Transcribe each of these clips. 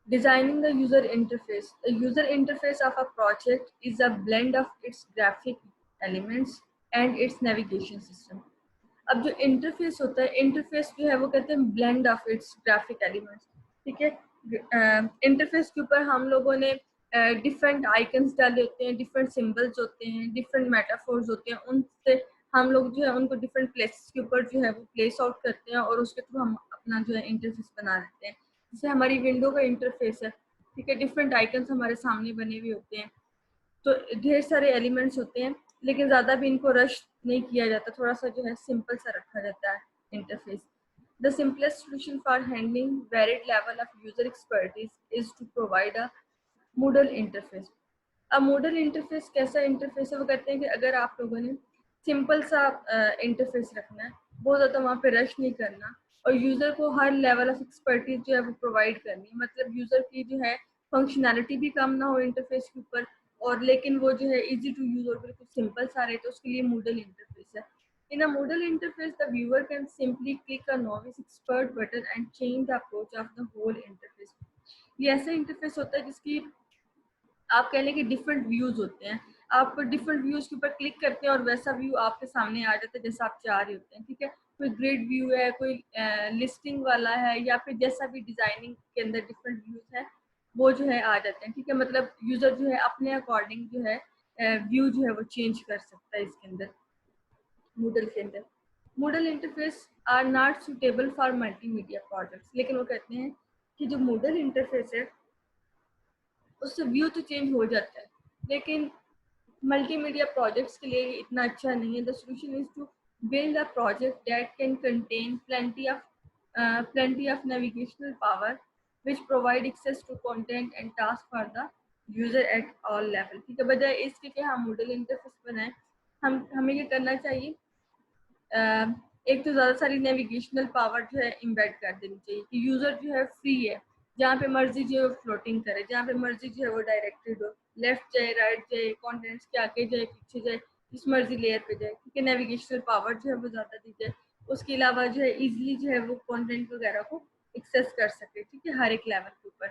Designing the user interface. The user interface of a project is a blend of its graphic elements and its navigation system. अब जो interface होता है, interface जो है वो कहते हैं blend of its graphic elements, ठीक है। इंटरफेस के ऊपर हम लोगों ने डिफरेंट आइकन्स डाले होते हैं, डिफरेंट सिंबल्स होते हैं, डिफरेंट मेटाफोर्स होते हैं, उनसे हम लोग जो है उनको डिफरेंट प्लेसेस के ऊपर जो है वो प्लेस आउट करते हैं और उसके थ्रू हम अपना जो है इंटरफेस बना लेते हैं। जैसे हमारी विंडो का इंटरफेस है, ठीक है, डिफरेंट आइकन्स हमारे सामने बने हुए होते हैं, तो ढेर सारे एलिमेंट्स होते हैं, लेकिन ज़्यादा भी इनको रश नहीं किया जाता, थोड़ा सा जो है सिंपल सा रखा जाता है interface. The simplest solution for handling varied level of user expertise is to provide a modal interface. अब मॉडल इंटरफेस कैसा इंटरफेस है, वो कहते हैं कि अगर आप लोगों ने सिंपल सा इंटरफेस रखना है, बहुत ज़्यादा वहाँ पे रश नहीं करना, और यूज़र को हर लेवल ऑफ एक्सपर्टीज जो है वो प्रोवाइड करनी है, मतलब यूज़र की जो है फंक्शनैलिटी भी कम ना हो इंटरफेस के ऊपर, और लेकिन वो जो है इजी टू यूज और बिल्कुल सिंपल सा रहे, तो उसके लिए मॉडल इंटरफेस है। In a modal interface, the viewer can simply click a novice expert button and change the approach of the whole interface. ये ऐसा इंटरफेस होता है जिसकी आप कह लें कि डिफरेंट व्यूज होते हैं, आप डिफरेंट व्यूज के ऊपर क्लिक करते हैं और वैसा व्यू आपके सामने आ जाता है जैसा आप चाह रहे होते हैं, ठीक है। कोई ग्रिड व्यू है, कोई लिस्टिंग वाला है, या फिर जैसा भी डिजाइनिंग के अंदर डिफरेंट व्यूज है वो जो है आ जाते हैं, ठीक है। मतलब यूजर जो है अपने अकॉर्डिंग जो है व्यू जो है वो चेंज कर सकता है इसके अंदर, मूडल के अंदर। Modal interface are not suitable for multimedia projects, लेकिन वो कहते हैं कि जो मूडल इंटरफेस है उससे व्यू तो चेंज हो जाता है, लेकिन मल्टीमीडिया प्रोजेक्ट्स के लिए इतना अच्छा नहीं है। The solution is to build a project that can contain plenty of navigational power which provide access to content and task for the user at all level, ठीक है। बजाय इसके कि हम मॉडल इंटरफेस बनाएं, हमें ये करना चाहिए, एक तो ज़्यादा सारी नेविगेशनल पावर जो है इम्बेड कर देनी चाहिए कि यूज़र जो है फ्री है, जहाँ पे मर्जी जो है वो फ्लोटिंग करे, जहाँ पे मर्जी जो है वो डायरेक्टेड हो, लेफ्ट जाए, राइट जाए, कॉन्टेंट्स के आगे जाए, पीछे जाए, जिस मर्जी लेयर पे जाए, ठीक है। नेविगेशनल पावर जो है वो ज़्यादा दी जाए, उसके अलावा जो है ईजिली जो है वो कॉन्टेंट वगैरह को एक्सेस कर सके, ठीक है, हर एक लेवल के ऊपर।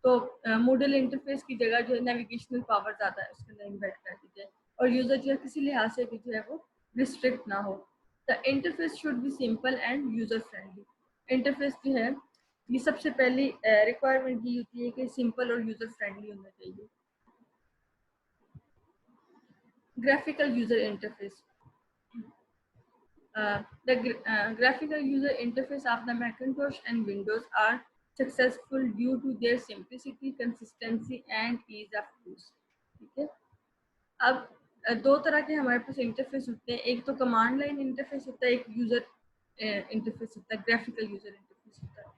तो मॉडल इंटरफेस की जगह जो है नेविगेशनल पावर ज़्यादा है उसके अंदर इम्बेड कर दी जाए, और यूज़र जो है किसी लिहाज से भी जो है वो रिस्ट्रिक्ट ना हो। The interface should be simple and user friendly. Interface जो है ये सबसे पहली रिक्वायरमेंट ये होती है कि सिंपल और यूजर फ्रेंडली होना चाहिए। Graphical user interface. The graphical user interface of the Macintosh and Windows are successful due to their simplicity, consistency and ease of use, ठीक है। अब दो तरह के हमारे पास इंटरफेस होते हैं, एक तो कमांड लाइन इंटरफेस होता है, एक यूजर इंटरफेस होता है, ग्राफिकल यूजर इंटरफेस होता है।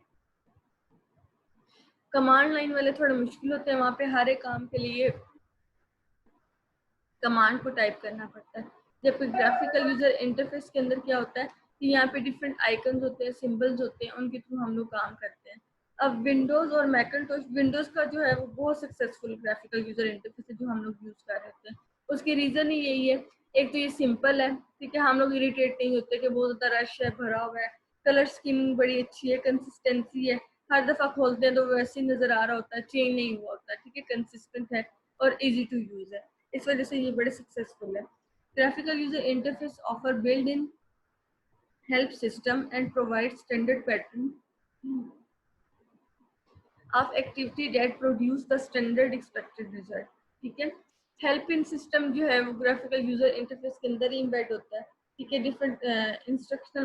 कमांड लाइन वाले थोड़े मुश्किल होते हैं, वहाँ पे हर एक काम के लिए कमांड को टाइप करना पड़ता है, जबकि ग्राफिकल यूजर इंटरफेस के अंदर क्या होता है कि यहाँ पे डिफरेंट आइकन्स होते हैं, सिंबल्स होते हैं, उनके थ्रू हम लोग काम करते हैं। अब विंडोज और मैकिन्टोश, विंडोज का जो है वो बहुत सक्सेसफुल ग्राफिकल यूजर इंटरफेस है जो हम लोग यूज कर रहे होते हैं। उसकी रीजन ही यही है, एक तो ये सिंपल है, ठीक है, हम लोग इरिटेट नहीं होते कि बहुत ज्यादा रश है, भरा हुआ है, कलर स्कीमिंग बड़ी अच्छी है, कंसिस्टेंसी है, हर दफा खोलते हैं तो वैसे ही नजर आ रहा होता है, चेंज नहीं हुआ होता, ठीक है, कंसिस्टेंट है और इजी टू यूज है, इस वजह से ये बड़े सक्सेसफुल है। Graphical user interface offer build in help system and provide standard pattern of activity that produce the standard expected result, ठीक है। हेल्प इन सिस्टम जो है वो ग्राफिकल यूजर इंटरफेस के अंदर ही इम्बेड होता है, ठीक है। डिफरेंट इंस्ट्रक्शनल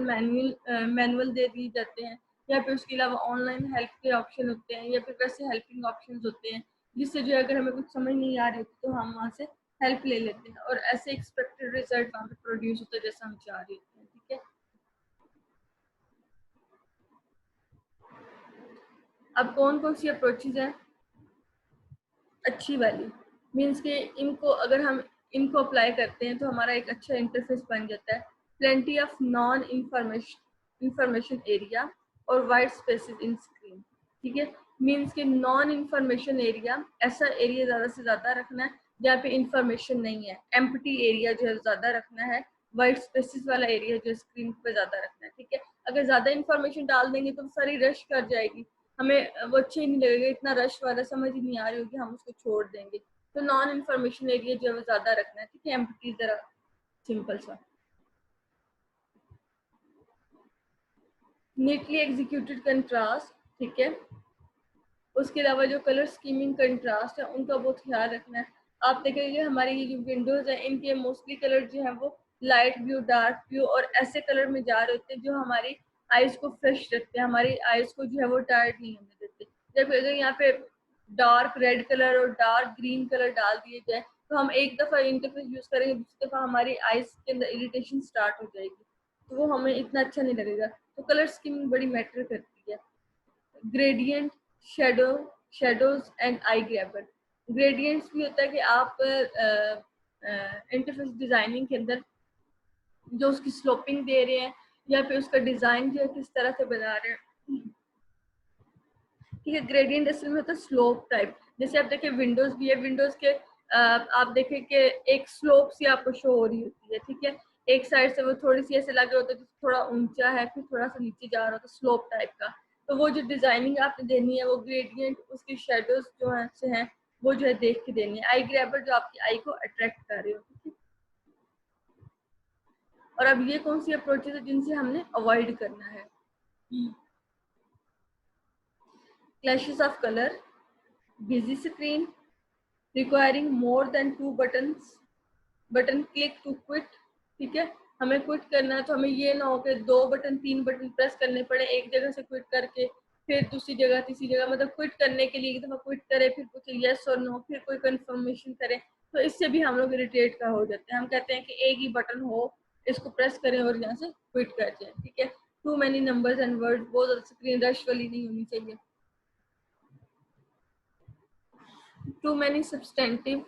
मैनुअल दे दिए जाते हैं, या फिर उसके अलावा ऑनलाइन हेल्प के ऑप्शन होते हैं, या फिर वैसे हेल्पिंग ऑप्शन होते हैं, जिससे जो है अगर हमें कुछ समझ नहीं आ रही तो हम वहाँ से हेल्प ले लेते हैं और ऐसे एक्सपेक्टेड रिजल्ट वहाँ पे प्रोड्यूस होता है जैसा हम चाह रहे होते हैं, ठीक है। अब कौन कौन सी अप्रोचेज हैं अच्छी वाली, मीन्स के इनको अगर हम इनको अप्लाई करते हैं तो हमारा एक अच्छा इंटरफेस बन जाता है। Plenty of non information area और वाइट स्पेसेस इन स्क्रीन, ठीक है। मीन्स के नॉन इंफॉर्मेशन एरिया, ऐसा एरिया ज़्यादा से ज़्यादा रखना है जहाँ पे इंफॉर्मेशन नहीं है, एम्प्टी एरिया जो है ज़्यादा रखना है, वाइट स्पेसेस वाला एरिया जो है स्क्रीन पे ज़्यादा रखना है, ठीक है। अगर ज़्यादा इंफॉर्मेशन डाल देंगे तो सारी रश कर जाएगी, हमें वो अच्छे ही नहीं लगेगा, इतना रश वाला समझ ही नहीं आ रही होगी, हम उसको छोड़ देंगे। तो नॉन इन्फॉर्मेशन एरिया जो है वो ज़्यादा रखना है, ठीक है, एम्प्टी ज़रा सिंपल सा। नीटली एग्जीक्यूटेड कंट्रास्ट, ठीक है। उसके अलावा जो कलर स्कीमिंग कंट्रास्ट है उनका बहुत ख्याल रखना है। आप देखेंगे हमारी ये जो विंडोज है इनके मोस्टली कलर जो है वो लाइट ब्लू, डार्क ब्लू और ऐसे कलर में जा रहे होते हैं जो हमारी आईज को फ्रेश रखते हैं, हमारी आईज को जो है वो टायर्ड नहीं होने देते। जब अगर यहाँ पे डार्क रेड कलर और डार्क ग्रीन कलर डाल दिए जाए तो हम एक दफ़ा इंटरफेस यूज करेंगे, दूसरी दफ़ा हमारी आईज के अंदर इरिटेशन स्टार्ट हो जाएगी, तो वो हमें इतना अच्छा नहीं लगेगा। तो कलर स्कीमिंग बड़ी मैटर करती है। Gradient, shadow, shadows and I grabber. Gradients भी होता है कि आप इंटरफेस डिजाइनिंग के अंदर जो उसकी स्लोपिंग दे रहे हैं या फिर उसका डिजाइन जो है किस तरह से बना रहे हैं, ठीक है। ग्रेडियंट असल में होता है स्लोप टाइप। जैसे आप देखें विंडोज भी है, विंडोज के आप देखें कि एक स्लोप सी आपको शो हो रही होती है, ठीक है। एक साइड से वो थोड़ी सी ऐसे लग रहा होता है थोड़ा ऊंचा है, फिर थोड़ा सा नीचे जा रहा होता है, स्लोप टाइप का। तो वो जो डिजाइनिंग आपने देनी है वो ग्रेडियंट उसकी शेडोज जो है से हैं वो जो है देख के देनी है। आई ग्रैबर जो आपकी आई को अट्रैक्ट कर रही हो, ठीक है। और अब ये कौन सी अप्रोचेज है जिनसे हमने अवॉइड करना है। Clashes of colour, busy screen, requiring more than 2 button click to quit, ठीक है। हमें क्विट करना है तो हमें ये ना हो कि 2 बटन 3 बटन प्रेस करने पड़े, एक जगह से क्विट करके फिर दूसरी जगह तीसरी जगह, मतलब क्विट करने के लिए एक दफ़ा क्विट करे फिर कुछ यस और नो फिर कोई कंफर्मेशन करे, तो इससे भी हम लोग इरिटेट का हो जाते हैं। हम कहते हैं कि एक ही बटन हो, इसको प्रेस करें और यहाँ से क्विट कर जाए, ठीक है। Too many numbers and word, बहुत ज़्यादा स्क्रीन रश वाली नहीं होनी चाहिए। Too many substantive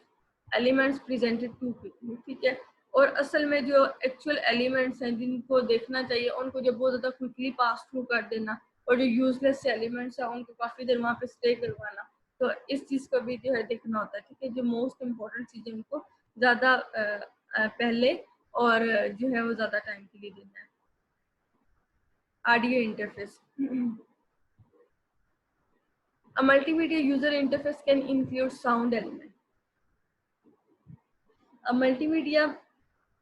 elements presented too quickly, ठीक है। और असल में जो एक्चुअल एलिमेंट्स हैं जिनको देखना चाहिए उनको जो बहुत ज़्यादा क्विकली पास थ्रू कर देना, और जो यूजलेस एलिमेंट्स हैं उनको काफ़ी देर वहाँ पे स्टे करवाना, तो इस चीज़ को भी जो है देखना होता है, ठीक है। जो मोस्ट इम्पोर्टेंट चीज़ें उनको ज़्यादा पहले और जो है वो ज़्यादा टाइम के लिए देना है। Audio interface, A multimedia user interface can include sound element. अब मल्टीमीडिया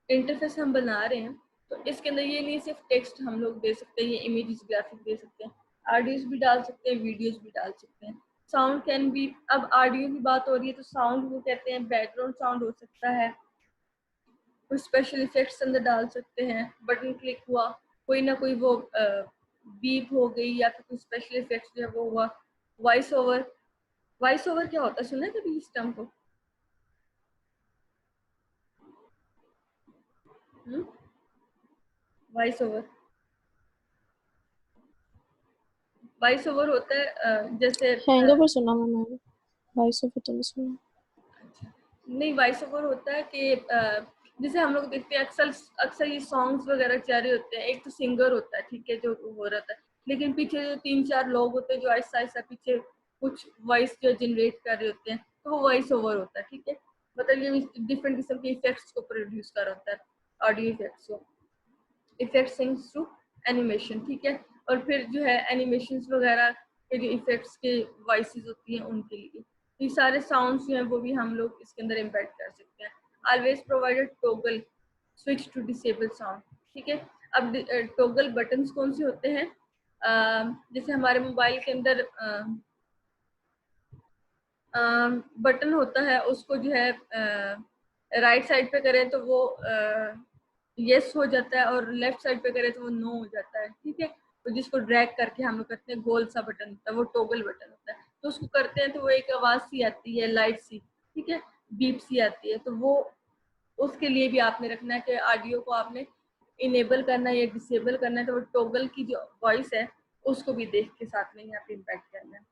इंटरफेस हम बना रहे हैं तो इसके अंदर ये नहीं सिर्फ टेक्स्ट हम लोग दे सकते हैं, ये इमेजेस ग्राफिक दे सकते हैं, ऑडियोज भी डाल सकते हैं, वीडियोज भी डाल सकते हैं। साउंड कैन बी, अब ऑडियो की बात हो रही है तो साउंड वो कहते हैं बैकग्राउंड साउंड हो सकता है, कुछ स्पेशल इफेक्ट्स अंदर डाल सकते हैं, बटन क्लिक हुआ, कोई ना कोई वो बीप हो गई या फिर कुछ स्पेशल इफेक्ट्स जो है वो हुआ। वॉइस ओवर, वॉइस ओवर क्या होता है, सुना है कभी इस टर्म को? वॉइस ओवर, वॉइस ओवर होता है जैसे हैंगओवर सुना है मैंने, वॉइस ओवर तो नहीं सुना। नहीं, वॉइस ओवर होता है कि जैसे हम लोग देखते हैं अक्सर अक्सर ये सॉन्ग्स वगैरह चल रहे होते हैं, एक तो सिंगर होता है, ठीक है, जो हो रहा है, लेकिन पीछे जो 3-4 लोग होते हैं जो आहिस्ता आहिस्ता पीछे कुछ वॉइस जो जनरेट कर रहे होते हैं, तो वो वॉइस ओवर होता है, ठीक है। मतलब ये डिफरेंट किस्म के इफेक्ट्स को प्रोड्यूस कर होता है, ऑडियो इफेक्ट्स को, इफेक्ट सिंक्स टू एनिमेशन, ठीक है। और फिर जो है एनिमेशंस वगैरह के जो इफेक्ट्स के वॉइसेस होती हैं उनके लिए ये सारे साउंड्स जो हैं वो भी हम लोग इसके अंदर इम्पेक्ट कर सकते हैं। Always provided toggle switch to disable sound, ठीक है। अब टॉगल बटन्स कौन से होते हैं, जैसे हमारे मोबाइल के अंदर बटन होता है, उसको जो है राइट साइड पे करें तो वो यस हो जाता है और लेफ्ट साइड पे करें तो वो नो हो जाता है, ठीक है। तो जिसको ड्रैग करके हम लोग करते हैं, गोल सा बटन होता है वो टॉगल बटन होता है, तो उसको करते हैं तो वो एक आवाज सी आती है, लाइट सी, ठीक है, बीप सी आती है, तो वो उसके लिए भी आपने रखना है कि ऑडियो को आपने इनेबल करना है या डिसेबल करना है, तो वो टॉगल की जो वॉइस है उसको भी देख के साथ में यहाँ पे इम्पैक्ट करना है।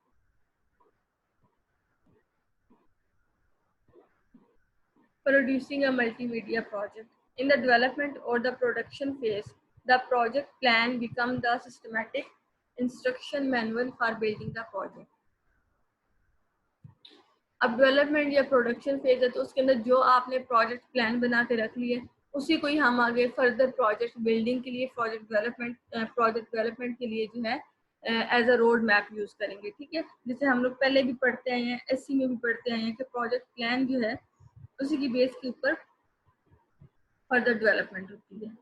Producing a multimedia project. In the development or the production phase, the project plan becomes the systematic instruction manual for building the project. अब डेवलपमेंट या प्रोडक्शन फेज है तो उसके अंदर जो आपने प्रोजेक्ट प्लान बना के रख लिए उसी को ही हम आगे फर्दर प्रोजेक्ट बिल्डिंग के लिए, प्रोजेक्ट डेवलपमेंट के लिए जो है as a road map use करेंगे, ठीक है। जैसे हम लोग पहले भी पढ़ते आए हैं, एससी में भी पढ़ते आए हैं कि प्रोजेक्ट प्लान जो है उसी की बेस के ऊपर फर्दर डेवलपमेंट होती है।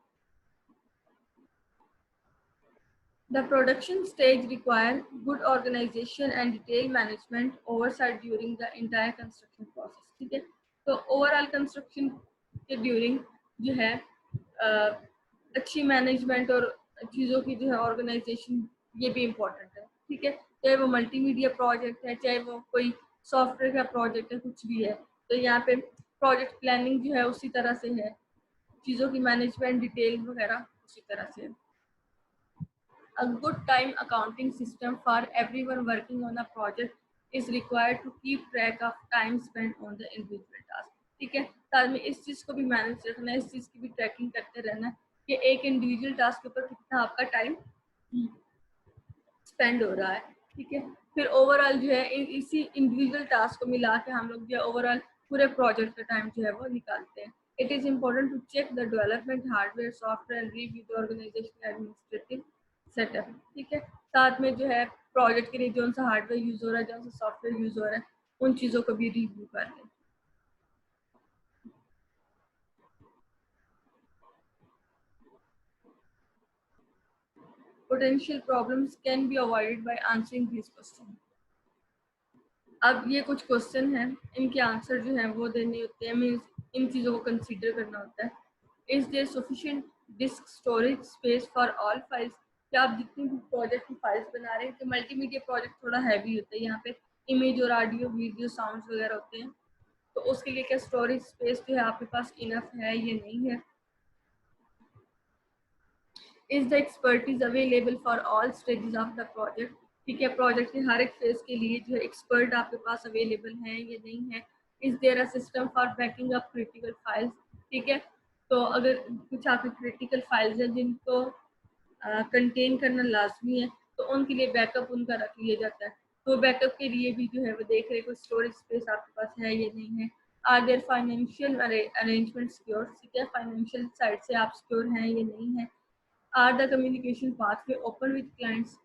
The production stage require good organization and detailed management oversight during the entire construction process, ठीक है। तो ओवरऑल कंस्ट्रक्शन के ड्यूरिंग जो है अच्छी मैनेजमेंट और चीज़ों की जो है ऑर्गेनाइजेशन, ये भी इम्पोर्टेंट है, ठीक है। चाहे वो मल्टीमीडिया प्रोजेक्ट है, चाहे वो कोई सॉफ्टवेयर का प्रोजेक्ट है, कुछ भी है, तो यहाँ पे प्रोजेक्ट प्लानिंग जो है उसी तरह से है, चीज़ों की मैनेजमेंट डिटेल वगैरह उसी तरह से है। A good time accounting system for everyone working on a project is required to keep track of time spent on the individual task, ठीक है। साथ में इस चीज़ को भी मैनेज रखना है, इस चीज़ की भी ट्रैकिंग करते रहना है कि एक इंडिविजुअल टास्क के ऊपर कितना आपका टाइम स्पेंड हो रहा है, ठीक है। फिर ओवरऑल जो है इसी इंडिविजुअल टास्क को मिला के हम लोग जो है ओवरऑल पूरे प्रोजेक्ट का टाइम जो है वो निकालते हैं। It is important to check the development hardware software and review the organisation administrative setup, ठीक है। साथ में जो है प्रोजेक्ट के लिए जो सा हार्डवेयर यूज हो रहा है, जो सा सॉफ्टवेयर यूज हो रहा है, उन चीज़ों को भी रिव्यू कर लें। Potential problems can be avoided by answering these questions. अब ये कुछ क्वेश्चन हैं, इनके आंसर जो है वो देने होते हैं, मीन्स इन चीज़ों को कंसीडर करना होता है। Is there sufficient disk storage space for all files, क्या आप जितनी भी प्रोजेक्ट की फाइल्स बना रहे हैं, तो मल्टीमीडिया प्रोजेक्ट थोड़ा हैवी होता है, यहाँ पे इमेज और ऑडियो वीडियो साउंड्स वगैरह होते हैं, तो उसके लिए क्या स्टोरेज स्पेस जो है आपके पास इनफ है या नहीं है। Is the expertise available for all stages of the project, ठीक है। प्रोजेक्ट के हर एक फेज के लिए जो है एक्सपर्ट आपके पास अवेलेबल है या नहीं है। Is there a system for backing up critical files, ठीक है। तो अगर कुछ आपकी क्रिटिकल फाइल्स हैं जिनको कंटेन करना लाजमी है, तो उनके लिए बैकअप उनका रख लिया जाता है, तो बैकअप के लिए भी जो है वो देख रहे कोई स्टोरेज स्पेस आपके पास है या नहीं है। Are there financial arrangement secure, ठीक है, फाइनेंशियल साइड से आप सिक्योर हैं या नहीं है। Are the communication pathway open with clients,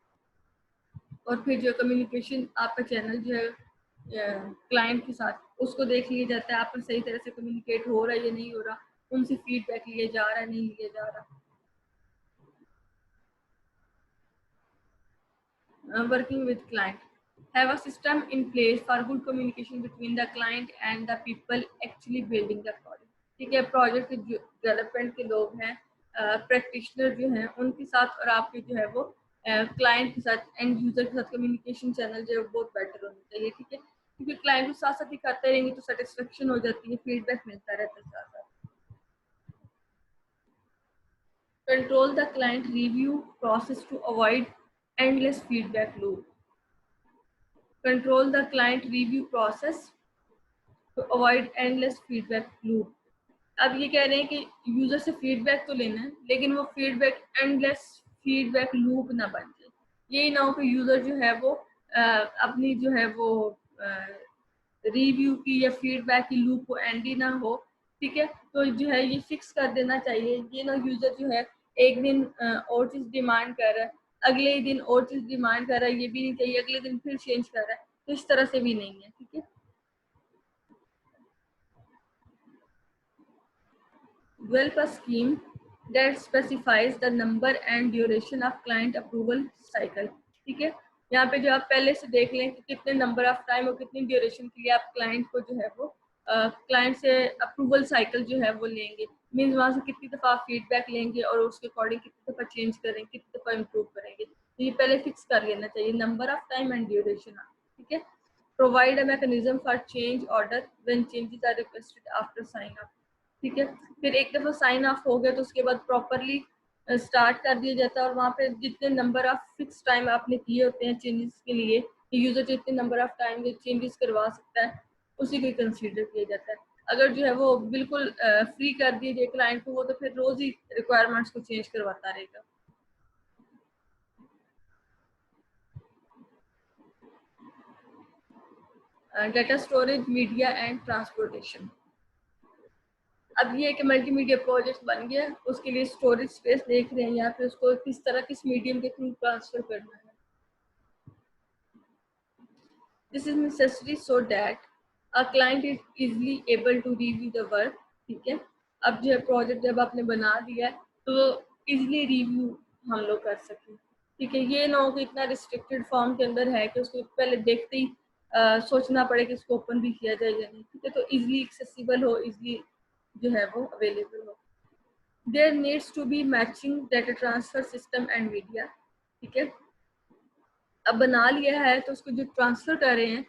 और फिर जो कम्युनिकेशन आपका चैनल जो है क्लाइंट के साथ उसको देख लिया जाता है, आपका सही तरह से कम्युनिकेट हो रहा है या नहीं हो रहा, उनसे फीडबैक लिया जा रहा है नहीं लिया जा रहा। Working with client, have a system in place for good communication between the client and the people actually building the project, ठीक है। प्रोजेक्ट के जो डेवलपमेंट के लोग हैं, प्रैक्टिशनर जो हैं, उनके साथ और आपके जो है वो क्लाइंट के साथ, एंड यूजर के साथ कम्युनिकेशन चैनल जो है बहुत बेटर होना चाहिए, ठीक है। क्योंकि क्लाइंट को साथ साथ ही करते रहेंगे तो सेटिस्फेक्शन हो जाती है, फीडबैक मिलता रहता है साथ साथ। Control the client review process to avoid endless feedback loop. Control the client review process to avoid endless feedback loop. अब ये कह रहे हैं कि यूजर से फीडबैक तो लेना है, लेकिन वो फीडबैक एंडलेस फीडबैक लूप ना बन जाए। यही ना हो कि यूजर जो है वो अपनी जो है वो रिव्यू की या फीडबैक की लूप को एंड ही ना हो, ठीक है। तो जो है ये फिक्स कर देना चाहिए, ये ना यूजर जो है एक दिन और चीज डिमांड कर रहा है, अगले दिन और चीज डिमांड कर रहा है, ये भी नहीं चाहिए, अगले दिन फिर चेंज कर रहा है, तो इस तरह से भी नहीं है, ठीक है। Develop a scheme that specifies the number and duration of client approval cycle, ठीक है। यहाँ पे जो आप पहले से देख लें कि कितने नंबर ऑफ टाइम और कितनी ड्यूरेशन के लिए आप क्लाइंट को जो है वो क्लाइंट से अप्रूवल साइकिल जो है वो लेंगे, मीन्स वहाँ से कितनी दफ़ा आप फीडबैक लेंगे और उसके अकॉर्डिंग कितनी दफ़ा चेंज करेंगे, कितनी दफ़ा इम्प्रूव करेंगे, तो ये पहले फिक्स कर लेना चाहिए, number of time and duration, ठीक है। Provide a mechanism for change order when changes are requested after sign up, ठीक है। फिर एक दफ़ा साइन ऑफ हो गया तो उसके बाद प्रॉपरली स्टार्ट कर दिया जाता है, और वहाँ पे जितने नंबर ऑफ फिक्स टाइम आपने किए होते हैं चेंजेस के लिए, यूज़र जितने नंबर ऑफ टाइम में चेंजेस करवा सकता है उसी को कंसीडर किया जाता है। अगर जो है वो बिल्कुल फ्री कर दिए जाए क्लाइंट को, वो तो फिर रोज़ ही रिक्वायरमेंट्स को चेंज करवाता रहेगा। Data storage, media and transportation, अब ये है कि मल्टीमीडिया प्रोजेक्ट बन गया, उसके लिए स्टोरेज स्पेस देख रहे हैं, या फिर उसको किस तरह किस मीडियम के थ्रू ट्रांसफर करना है। This is necessary so that a client is easily able to review the work. ठीक है, अब जो है प्रोजेक्ट जब आपने बना दिया है तो इजिली रिव्यू हम लोग कर सकें। ठीक है, ये ना हो कि इतना रिस्ट्रिक्टेड फॉर्म के अंदर है कि उसको पहले देखते ही सोचना पड़े कि इसको ओपन भी किया जाए या नहीं। ठीक है, तो इजिली एक्सेसिबल हो, इजिली जो है वो अवेलेबल हो। There needs to be matching data transfer system and media. ठीक है, अब बना लिया है तो उसको जो ट्रांसफर कर रहे हैं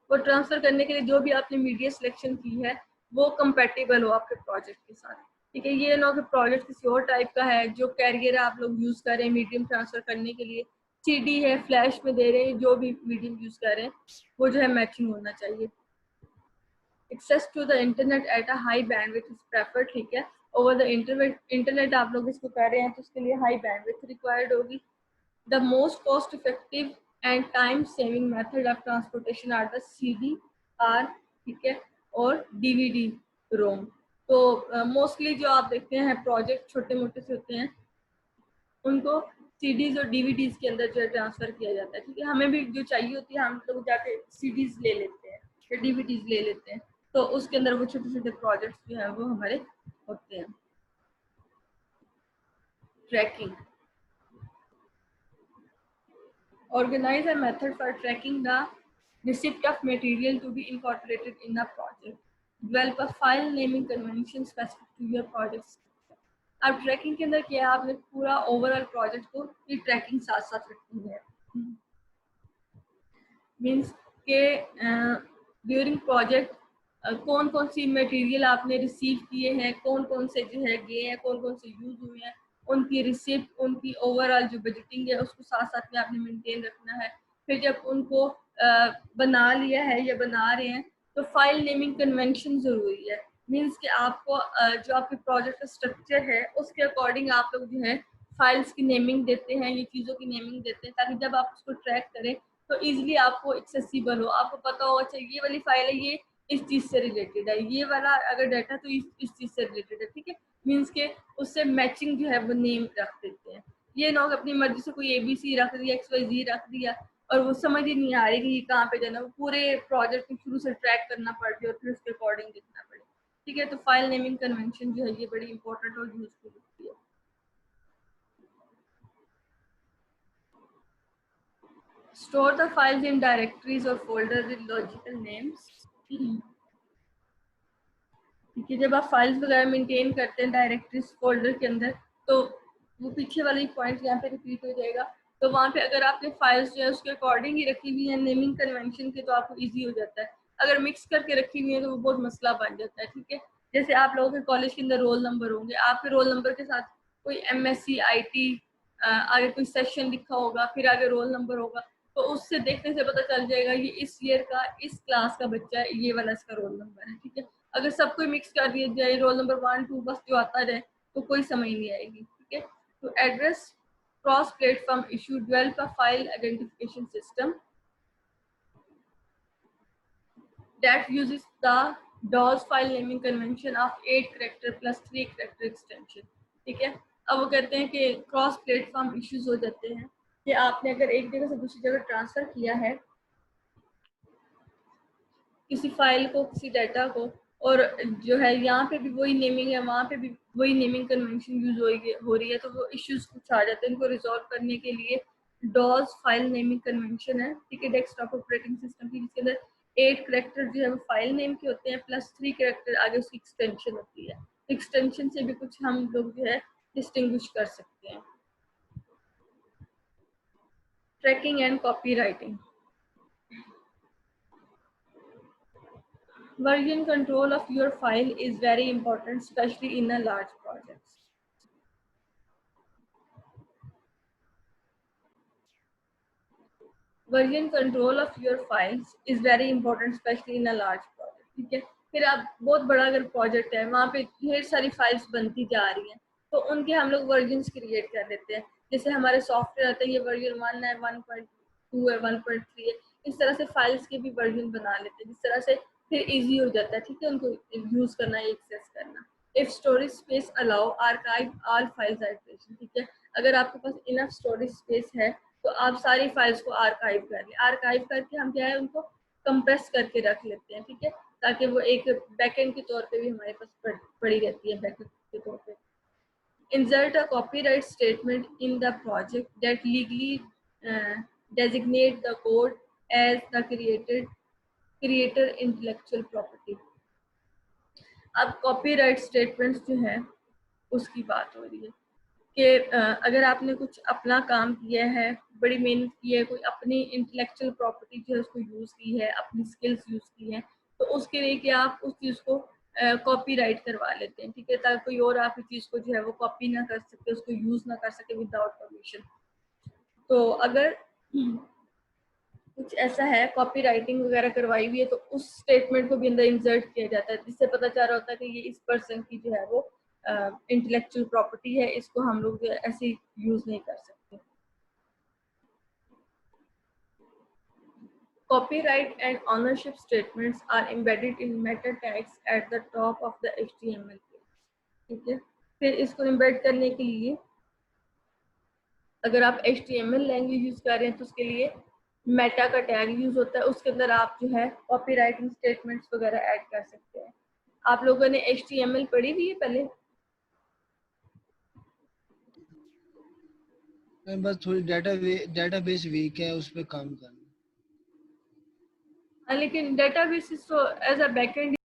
वो ट्रांसफर करने के लिए जो भी आपने मीडिया सिलेक्शन की है वो कंपेटेबल हो आपके प्रोजेक्ट के साथ। ठीक है, ये ना हो कि प्रोजेक्ट किसी और टाइप का है, जो कैरियर आप लोग यूज कर रहे हैं मीडियम ट्रांसफर करने के लिए, सीडी है, फ्लैश में दे रहे हैं, जो भी मीडियम यूज कर रहे हैं वो जो है मैचिंग होना चाहिए। Access to the internet at a high bandwidth is preferred. ठीक है, ओवर द इंटरनेट आप लोग इसको कर रहे हैं तो उसके लिए हाई बैंडविड्थ रिक्वायर्ड होगी। The most cost effective and time saving method of transportation are the CD-R, ठीक है, और DVD रोम। तो मोस्टली जो आप देखते हैं प्रोजेक्ट छोटे मोटे से होते हैं उनको सीडीज और डीवीडीज के अंदर जो है ट्रांसफर किया जाता है। ठीक है, हमें भी जो चाहिए होती है हम लोग जाके सीडीज ले लेते हैं या डीवीडीज ले लेते हैं, तो उसके अंदर वो छोटे छोटे प्रोजेक्ट्स जो है वो हमारे होते हैं। Tracking, organize a method for tracking the receipt of material to be incorporated in a project. Develop a file naming convention specific to your project. अब ट्रैकिंग के अंदर क्या है, आपने पूरा ओवरऑल प्रोजेक्ट को ये ट्रैकिंग साथ साथ रखनी है। मीन्स के ड्यूरिंग प्रोजेक्ट कौन कौन सी मटेरियल आपने रिसीव किए हैं, कौन कौन से जो है गए हैं, कौन कौन से यूज हुए हैं, उनकी रिसिप्ट, उनकी ओवरऑल जो बजटिंग है उसको साथ साथ में आपने मेंटेन रखना है। फिर जब उनको बना लिया है या बना रहे हैं तो फाइल नेमिंग कन्वेंशन जरूरी है। मीन्स कि आपको जो आपके प्रोजेक्ट का स्ट्रक्चर है उसके अकॉर्डिंग आप लोग जो है फाइल्स की नेमिंग देते हैं, ये चीज़ों की नेमिंग देते हैं, ताकि जब आप उसको ट्रैक करें तो इजीली आपको एक्सेसिबल हो, आपको पता हो अच्छा ये वाली फाइल है, ये इस चीज से रिलेटेड है, ये वाला अगर डाटा तो इस चीज से रिलेटेड है। ठीक है, मीन्स के उससे मैचिंग जो है वो नेम रख देते हैं। ये ना अपनी मर्जी से कोई ABC रख दिया, XYZ रख दिया और वो समझ ही नहीं आ रही कि ये कहाँ पे जाना, वो पूरे प्रोजेक्ट को शुरू से ट्रैक करना पड़ती है और फिर उसके अकॉर्डिंग लिखना पड़े। ठीक है, तो फाइल नेमिंग कन्वेंशन जो है ये बड़ी इंपॉर्टेंट और यूजफुल होती है। Store the files in directories or folders with logical names. ठीक है, जब आप फाइल्स वगैरह मेंटेन करते हैं डायरेक्टरीज फोल्डर के अंदर तो वो पीछे वाली पॉइंट यहाँ पे रिपीट हो जाएगा। तो वहाँ पे अगर आपने फाइल्स जो है उसके अकॉर्डिंग ही रखी हुई है नेमिंग कन्वेंशन के तो आपको इजी हो जाता है। अगर मिक्स करके रखी हुई है तो वो बहुत मसला बन जाता है। ठीक है, जैसे आप लोगों के कॉलेज के अंदर रोल नंबर होंगे, आपके रोल नंबर के साथ कोई MSc IT आगे कोई सेक्शन लिखा होगा, फिर आगे रोल नंबर होगा, तो उससे देखने से पता चल जाएगा ये इस ईयर का इस क्लास का बच्चा है, ये वाला इसका रोल नंबर है। ठीक है, अगर सब कोई मिक्स कर दिया जाए रोल नंबर 1 2 बस जो आता जाए तो कोई समझ नहीं आएगी। ठीक है, तो address cross platform issue, develop a file identification system that uses the DOS file naming convention of 8 character plus 3 character extension। ठीक है, अब वो कहते हैं कि क्रॉस प्लेटफॉर्म इश्यूज हो जाते हैं कि आपने अगर एक जगह से दूसरी जगह ट्रांसफर किया है किसी फाइल को, किसी डाटा को, और जो है यहाँ पे भी वही नेमिंग है, वहाँ पे भी वही नेमिंग कन्वेंशन यूज हो रही है, तो वो इश्यूज कुछ आ जाते हैं। इनको रिजॉल्व करने के लिए डॉस फाइल नेमिंग कन्वेंशन है। ठीक है, डेस्कटॉप ऑपरेटिंग सिस्टम की, जिसके अंदर 8 कैरेक्टर जो है वो फाइल नेम के होते हैं प्लस 3 कैरेक्टर आगे उसकी एक्सटेंशन होती है। एक्सटेंशन से भी कुछ हम लोग जो है डिस्टिंग्विश कर सकते हैं। Tracking and copywriting, version control of your file is very important, especially in a large projects. Version control of your files is very important, especially in a large project. ठीक है, फिर आप बहुत बड़ा अगर प्रोजेक्ट है वहाँ पे ढेर सारी फाइल्स बनती जा रही हैं तो उनके हम लोग वर्जन्स क्रिएट कर देते हैं। जैसे हमारे सॉफ्टवेयर आते हैं ये वर्जन 1 है, 1.2 है, 1.3 है, इस तरह से फाइल्स के भी वर्जन बना लेते हैं, जिस तरह से फिर इजी हो जाता है। ठीक है, उनको यूज करना, एक्सेस करना। If storage space allow archive all files at. ठीक है, अगर आपके पास इनफ स्टोरेज स्पेस है तो आप सारी फाइल्स को आर्काइव कर लें। आर्काइव करके हम क्या है उनको कंप्रेस करके रख लेते हैं, ठीक है, ताकि वो एक बैकएंड के तौर पे भी हमारे पास पड़ी रहती है बैकएंड के तौर पे. Insert a copyright statement in the project that legally designate the code as the creator intellectual property. अब कॉपीराइट स्टेटमेंट्स जो है उसकी बात हो रही है कि अगर आपने कुछ अपना काम किया है, बड़ी मेहनत की है, कोई अपनी इंटेलेक्चुअल प्रॉपर्टी जो है उसको यूज़ की है, अपनी स्किल्स यूज़ की है, तो उसके लिए कि आप उस चीज़ को कॉपीराइट करवा लेते हैं, ठीक है, ताकि कोई और आपकी चीज़ को जो है वो कॉपी ना कर सके, उसको यूज़ ना कर सके विदाउट परमिशन. तो अगर कुछ ऐसा है, कॉपी राइटिंग वगैरह करवाई हुई है, तो उस स्टेटमेंट को भी अंदर इंसर्ट किया जाता है, जिससे पता चल रहा होता है कि ये इस पर्सन की जो है वो इंटेलेक्चुअल प्रॉपर्टी है, इसको हम लोग ऐसे यूज नहीं कर सकते. Copyright and ownership statements are embedded in meta tags at the top of the HTML page. ठीक है, फिर इसको एम्बेड करने के लिए अगर आप HTML लैंग्वेज यूज कर रहे हैं तो उसके लिए मेटा का टैग यूज होता है, उसके अंदर आप जो है कॉपीराइटिंग स्टेटमेंट्स वगैरह ऐड कर सकते हैं. आप लोगों ने HTML पढ़ी हुई है पहले? मैं बस थोड़ी डेटाबेस वीक है, उस पर काम करना. लेकिन डेटाबेसिस तो एज अ बैकएंड